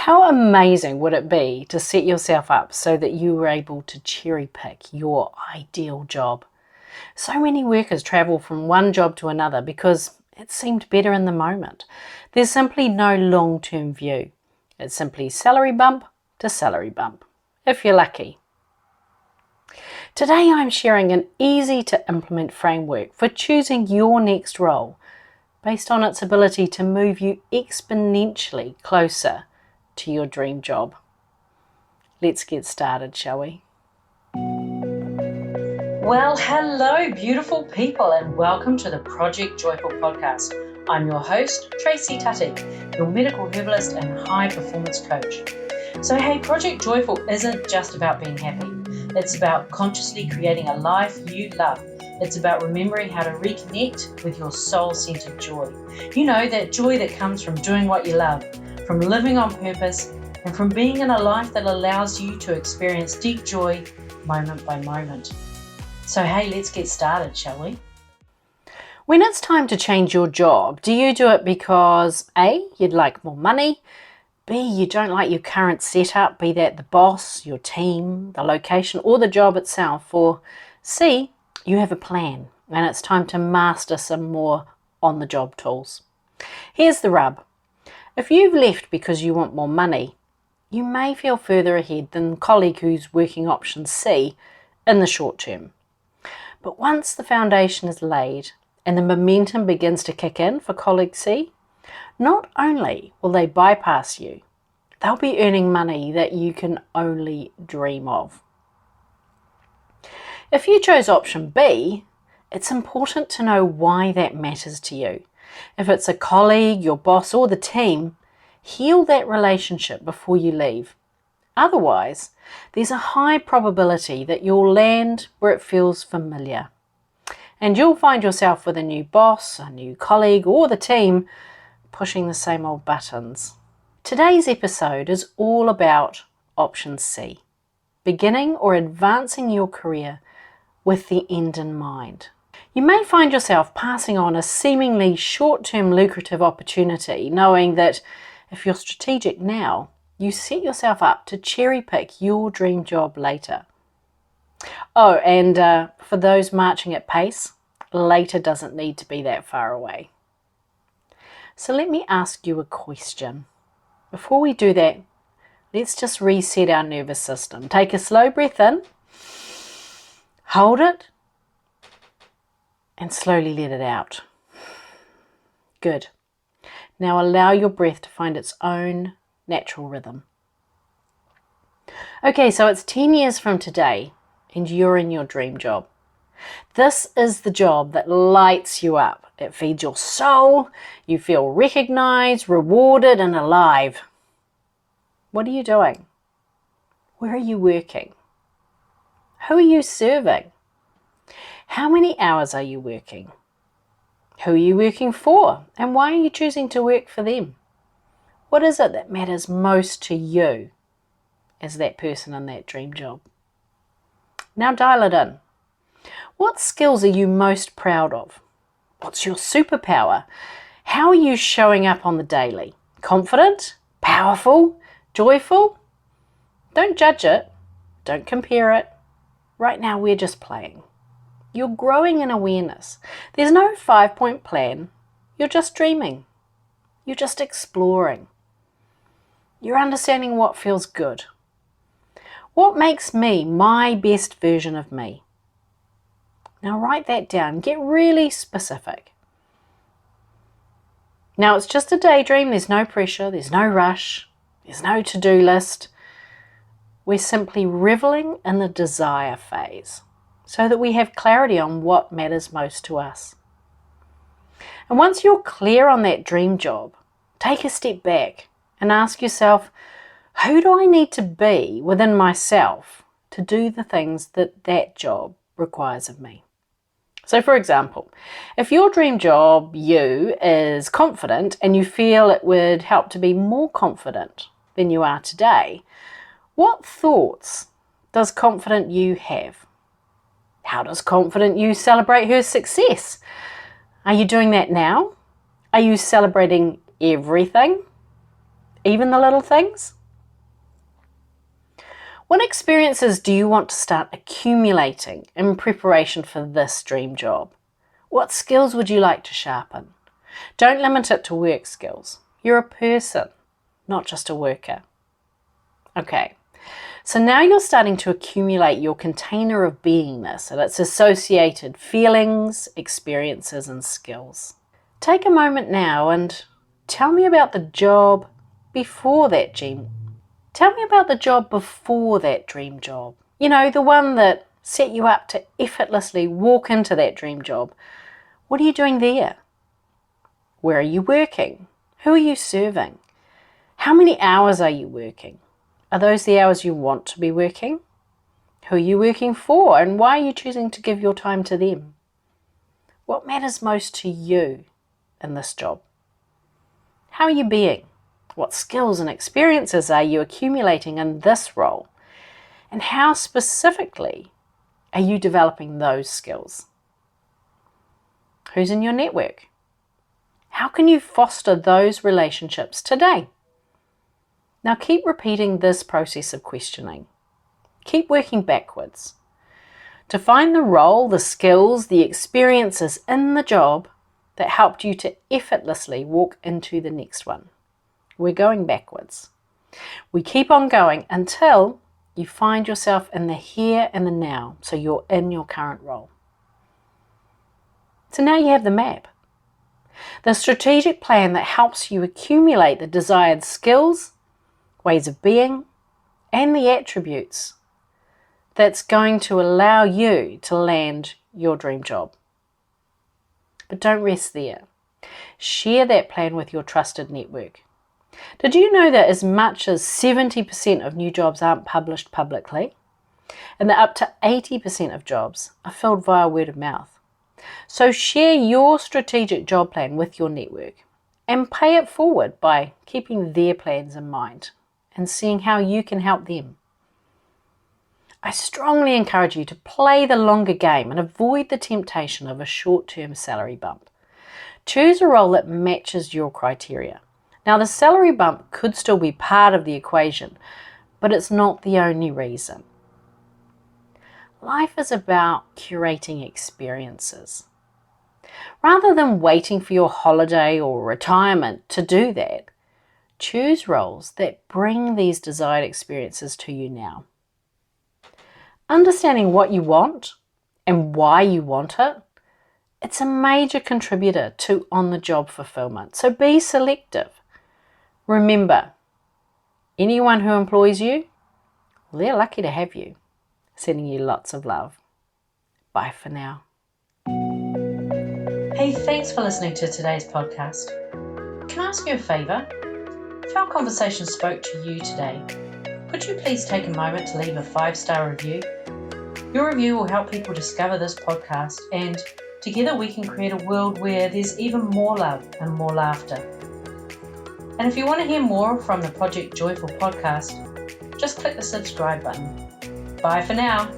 How amazing would it be to set yourself up so that you were able to cherry pick your ideal job? So many workers travel from one job to another because it seemed better in the moment. There's simply no long-term view. It's simply salary bump to salary bump, if you're lucky. Today I'm sharing an easy to implement framework for choosing your next role based on its ability to move you exponentially closer to your dream job. Let's get started, shall we? Well, hello, beautiful people, and welcome to the Project Joyful podcast. I'm your host, Tracy Tutty, your medical herbalist and high performance coach. So, hey, Project Joyful isn't just about being happy. It's about consciously creating a life you love. It's about remembering how to reconnect with your soul-centered joy. You know, that joy that comes from doing what you love, from living on purpose, and from being in a life that allows you to experience deep joy moment by moment. So hey, let's get started, shall we? When it's time to change your job, do you do it because A, you'd like more money, B, you don't like your current setup, be that the boss, your team, the location, or the job itself, or C, you have a plan and it's time to master some more on-the-job tools? Here's the rub. If you've left because you want more money, you may feel further ahead than the colleague who's working option C in the short term. But once the foundation is laid and the momentum begins to kick in for colleague C, not only will they bypass you, they'll be earning money that you can only dream of. If you chose option B, it's important to know why that matters to you. If it's a colleague, your boss, or the team, heal that relationship before you leave. Otherwise, there's a high probability that you'll land where it feels familiar. And you'll find yourself with a new boss, a new colleague, or the team pushing the same old buttons. Today's episode is all about option C, beginning or advancing your career with the end in mind. You may find yourself passing on a seemingly short-term lucrative opportunity, knowing that if you're strategic now, you set yourself up to cherry-pick your dream job later. Oh, and for those marching at pace, later doesn't need to be that far away. So let me ask you a question. Before we do that, let's just reset our nervous system. Take a slow breath in, hold it, and slowly let it out. Good. Now allow your breath to find its own natural rhythm. Okay, so it's 10 years from today and you're in your dream job. This is the job that lights you up. It feeds your soul. You feel recognized, rewarded, and alive. What are you doing? Where are you working? Who are you serving? How many hours are you working? Who are you working for? And why are you choosing to work for them? What is it that matters most to you as that person in that dream job? Now dial it in. What skills are you most proud of? What's your superpower? How are you showing up on the daily? Confident? Powerful? Joyful? Don't judge it. Don't compare it. Right now we're just playing. You're growing in awareness. There's no 5-point plan. You're just dreaming. You're just exploring. You're understanding what feels good. What makes me my best version of me? Now write that down. Get really specific. Now it's just a daydream. There's no pressure. There's no rush. There's no to-do list. We're simply reveling in the desire phase, so that we have clarity on what matters most to us. And once you're clear on that dream job, take a step back and ask yourself, who do I need to be within myself to do the things that that job requires of me? So for example, if your dream job, you, is confident and you feel it would help to be more confident than you are today, what thoughts does confident you have? How does confident you celebrate her success? Are you doing that now? Are you celebrating everything? Even the little things? What experiences do you want to start accumulating in preparation for this dream job? What skills would you like to sharpen? Don't limit it to work skills. You're a person, not just a worker. Okay, so now you're starting to accumulate your container of beingness and its associated feelings, experiences, and skills. Take a moment now and tell me about the job before that dream. Tell me about the job before that dream job. You know, the one that set you up to effortlessly walk into that dream job. What are you doing there? Where are you working? Who are you serving? How many hours are you working? Are those the hours you want to be working? Who are you working for, and why are you choosing to give your time to them? What matters most to you in this job? How are you being? What skills and experiences are you accumulating in this role? And how specifically are you developing those skills? Who's in your network? How can you foster those relationships today? Now keep repeating this process of questioning. Keep working backwards. To find the role, the skills, the experiences in the job that helped you to effortlessly walk into the next one. We're going backwards. We keep on going until you find yourself in the here and the now, so you're in your current role. So now you have the map. The strategic plan that helps you accumulate the desired skills, ways of being, and the attributes that's going to allow you to land your dream job. But don't rest there. Share that plan with your trusted network. Did you know that as much as 70% of new jobs aren't published publicly, and that up to 80% of jobs are filled via word of mouth? So share your strategic job plan with your network and pay it forward by keeping their plans in mind and seeing how you can help them. I strongly encourage you to play the longer game and avoid the temptation of a short-term salary bump. Choose a role that matches your criteria. Now, the salary bump could still be part of the equation, but it's not the only reason. Life is about curating experiences. Rather than waiting for your holiday or retirement to do that, choose roles that bring these desired experiences to you now. Understanding what you want and why you want it, it's a major contributor to on-the-job fulfillment. So be selective. Remember, anyone who employs you, they're lucky to have you. Sending you lots of love. Bye for now. Hey, thanks for listening to today's podcast. Can I ask you a favour? If our conversation spoke to you today, could you please take a moment to leave a 5-star review? Your review will help people discover this podcast, and together we can create a world where there's even more love and more laughter. And if you want to hear more from the Project Joyful podcast, just click the subscribe button. Bye for now.